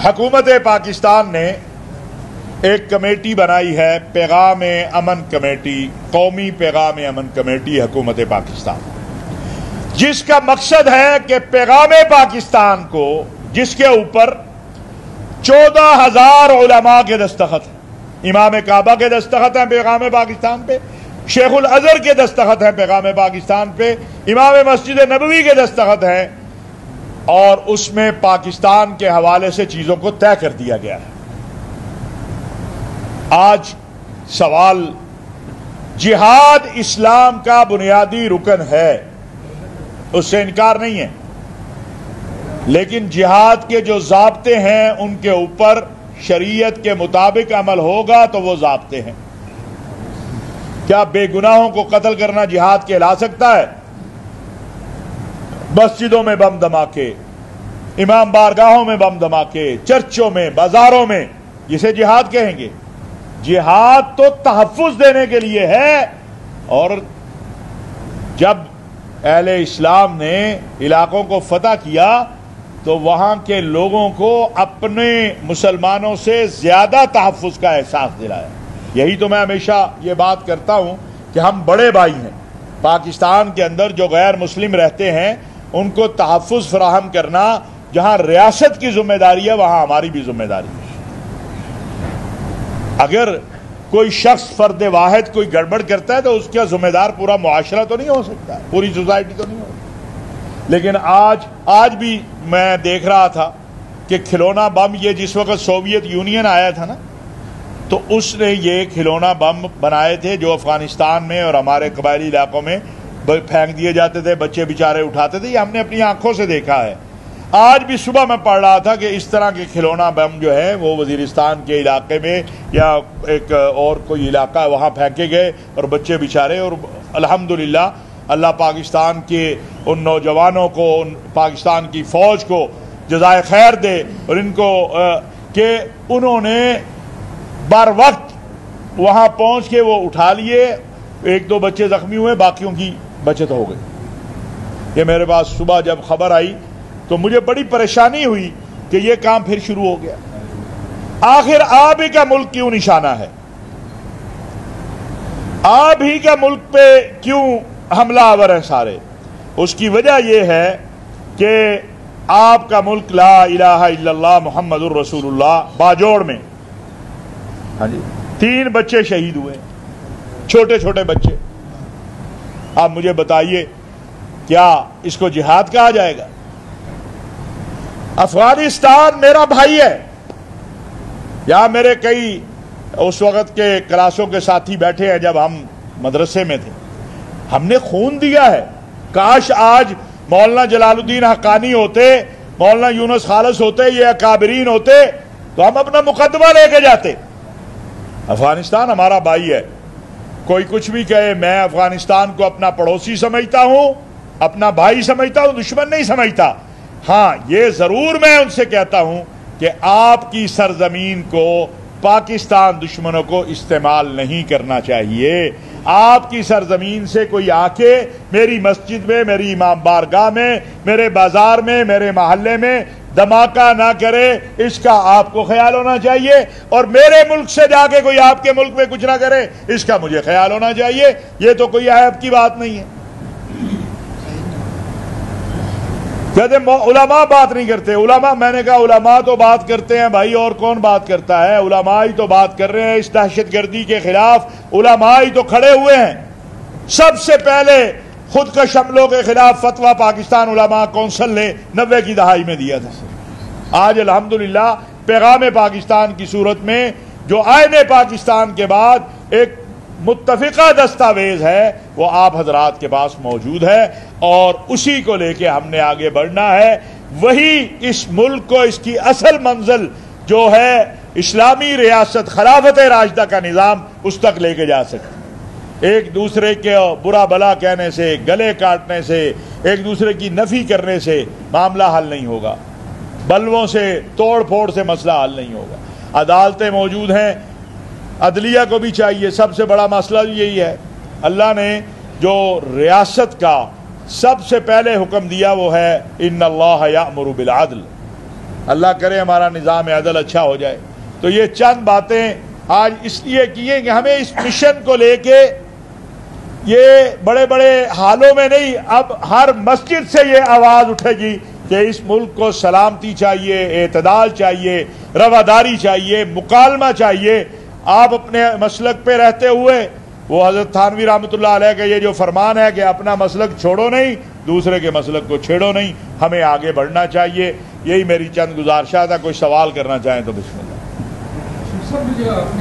حکومت پاکستان نے ایک کمیٹی بنائی ہے، پیغام امن کمیٹی، قومی پیغام امن کمیٹی حکومت پاکستان، جس کا مقصد ہے کہ پیغام پاکستان کو، جس کے اوپر 14,000 علماء کے دستخط ہیں، امام کعبہ کے دستخط ہیں پیغام پاکستان پہ، شیخ الازہر کے دستخط ہیں پیغام پاکستان پہ، امام مسجد نبوی کے دستخط ہیں، اور اس میں پاکستان کے حوالے سے چیزوں کو طے کر دیا گیا ہے۔ آج سوال، جہاد اسلام کا بنیادی رکن ہے، اس سے انکار نہیں ہے، لیکن جہاد کے جو ضابطے ہیں ان کے اوپر شریعت کے مطابق عمل ہوگا تو وہ ضابطے ہیں۔ کیا بے گناہوں کو قتل کرنا جہاد کہلا سکتا ہے؟ مسجدوں میں بم دھماکے، امام بارگاہوں میں بم دھماکے، چرچوں میں، بازاروں میں، جسے جہاد کہیں گے؟ جہاد تو تحفظ دینے کے لیے ہے۔ اور جب اہل اسلام نے علاقوں کو فتح کیا تو وہاں کے لوگوں کو اپنے مسلمانوں سے زیادہ تحفظ کا احساس دلایا۔ یہی تو میں ہمیشہ یہ بات کرتا ہوں کہ ہم بڑے بھائی ہیں، پاکستان کے اندر جو غیر مسلم رہتے ہیں ان کو تحفظ فراہم کرنا، جہاں ریاست کی ذمہ داری ہے وہاں ہماری بھی ذمہ داری ہے۔ اگر کوئی شخص فرد واحد کوئی گڑبڑ کرتا ہے تو اس کا ذمہ دار پورا معاشرہ تو نہیں ہو سکتا، پوری سوسائٹی تو نہیں ہو سکتی۔ لیکن آج بھی میں دیکھ رہا تھا کہ کھلونا بم، یہ جس وقت سوویت یونین آیا تھا نا، تو اس نے یہ کھلونا بم بنائے تھے جو افغانستان میں اور ہمارے قبائلی علاقوں میں پھینک دیے جاتے تھے، بچے بیچارے اٹھاتے تھے۔ یہ ہم نے اپنی آنکھوں سے دیکھا ہے۔ آج بھی صبح میں پڑھ رہا تھا کہ اس طرح کے کھلونا بم جو ہے وہ وزیرستان کے علاقے میں یا ایک اور کوئی علاقہ ہے وہاں پھینکے گئے اور بچے بیچارے، اور الحمدللہ اللہ پاکستان کے ان نوجوانوں کو، ان پاکستان کی فوج کو جزائے خیر دے، اور ان کو کہ انہوں نے بر وقت وہاں پہنچ کے وہ اٹھا لیے۔ ایک دو بچے زخمی ہوئے، باقیوں کی بچت ہو گئی۔ یہ میرے پاس صبح جب خبر آئی تو مجھے بڑی پریشانی ہوئی کہ یہ کام پھر شروع ہو گیا۔ آخر آپ ہی کا ملک کیوں نشانہ ہے؟ آپ ہی کا ملک پہ کیوں حملہ آور ہیں سارے؟ اس کی وجہ یہ ہے کہ آپ کا ملک لا الہ الا اللہ محمد الرسول اللہ باجوڑ میں، ہاں جی 3 بچے شہید ہوئے، چھوٹے چھوٹے بچے۔ آپ مجھے بتائیے کیا اس کو جہاد کہا جائے گا؟ افغانستان میرا بھائی ہے۔ یہاں میرے کئی اس وقت کے کلاسوں کے ساتھی بیٹھے ہیں جب ہم مدرسے میں تھے، ہم نے خون دیا ہے۔ کاش آج مولانا جلال الدین حقانی ہوتے، مولانا یونس خالص ہوتے، یہ اکابرین ہوتے تو ہم اپنا مقدمہ لے کے جاتے۔ افغانستان ہمارا بھائی ہے۔ کوئی کچھ بھی کہے، میں افغانستان کو اپنا پڑوسی سمجھتا ہوں، اپنا بھائی سمجھتا ہوں، دشمن نہیں سمجھتا۔ ہاں یہ ضرور میں ان سے کہتا ہوں کہ آپ کی سرزمین کو پاکستان دشمنوں کو استعمال نہیں کرنا چاہیے۔ آپ کی سرزمین سے کوئی آ کے میری مسجد میں، میری امام بارگاہ میں، میرے بازار میں، میرے محلے میں دھماکہ نہ کرے، اس کا آپ کو خیال ہونا چاہیے۔ اور میرے ملک سے جا کے کوئی آپ کے ملک میں کچھ نہ کرے، اس کا مجھے خیال ہونا چاہیے۔ یہ تو کوئی عیب کی بات نہیں ہے۔ کہتے علماء بات نہیں کرتے۔ علماء، میں نے کہا علماء تو بات کرتے ہیں بھائی، اور کون بات کرتا ہے؟ علماء ہی تو بات کر رہے ہیں اس دہشت گردی کے خلاف، علماء ہی تو کھڑے ہوئے ہیں۔ سب سے پہلے خودکش حملوں کے خلاف فتویٰ پاکستان علماء کونسل نے 90 کی دہائی میں دیا تھا۔ آج الحمدللہ پیغام پاکستان کی صورت میں جو آئین پاکستان کے بعد ایک متفقہ دستاویز ہے وہ آپ حضرات کے پاس موجود ہے، اور اسی کو لے کے ہم نے آگے بڑھنا ہے۔ وہی اس ملک کو اس کی اصل منزل جو ہے اسلامی ریاست، خلافت راشدہ کا نظام، اس تک لے کے جا سکتے۔ ایک دوسرے کے برا بلا کہنے سے، گلے کاٹنے سے، ایک دوسرے کی نفی کرنے سے معاملہ حل نہیں ہوگا، بلووں سے، توڑ پھوڑ سے مسئلہ حل نہیں ہوگا۔ عدالتیں موجود ہیں، عدلیہ کو بھی چاہیے۔ سب سے بڑا مسئلہ یہی ہے، اللہ نے جو ریاست کا سب سے پہلے حکم دیا وہ ہے ان اللہ یأمر بالعدل، اللہ کرے ہمارا نظام عدل اچھا ہو جائے. تو یہ چند باتیں آج اس لیے کی ہیں کہ ہمیں اس مشن کو لے کے یہ بڑے بڑے حالوں میں نہیں، اب ہر مسجد سے یہ آواز اٹھے گی کہ اس ملک کو سلامتی چاہیے، اعتدال چاہیے، رواداری چاہیے، مکالمہ چاہیے. آپ اپنے مسلک پہ رہتے ہوئے، وہ حضرت تھانوی رحمۃ اللہ علیہ کا یہ جو فرمان ہے کہ اپنا مسلک چھوڑو نہیں، دوسرے کے مسلک کو چھیڑو نہیں، ہمیں آگے بڑھنا چاہیے. یہی میری چند گزارشات ہے. کوئی سوال کرنا چاہیں تو بسم اللہ.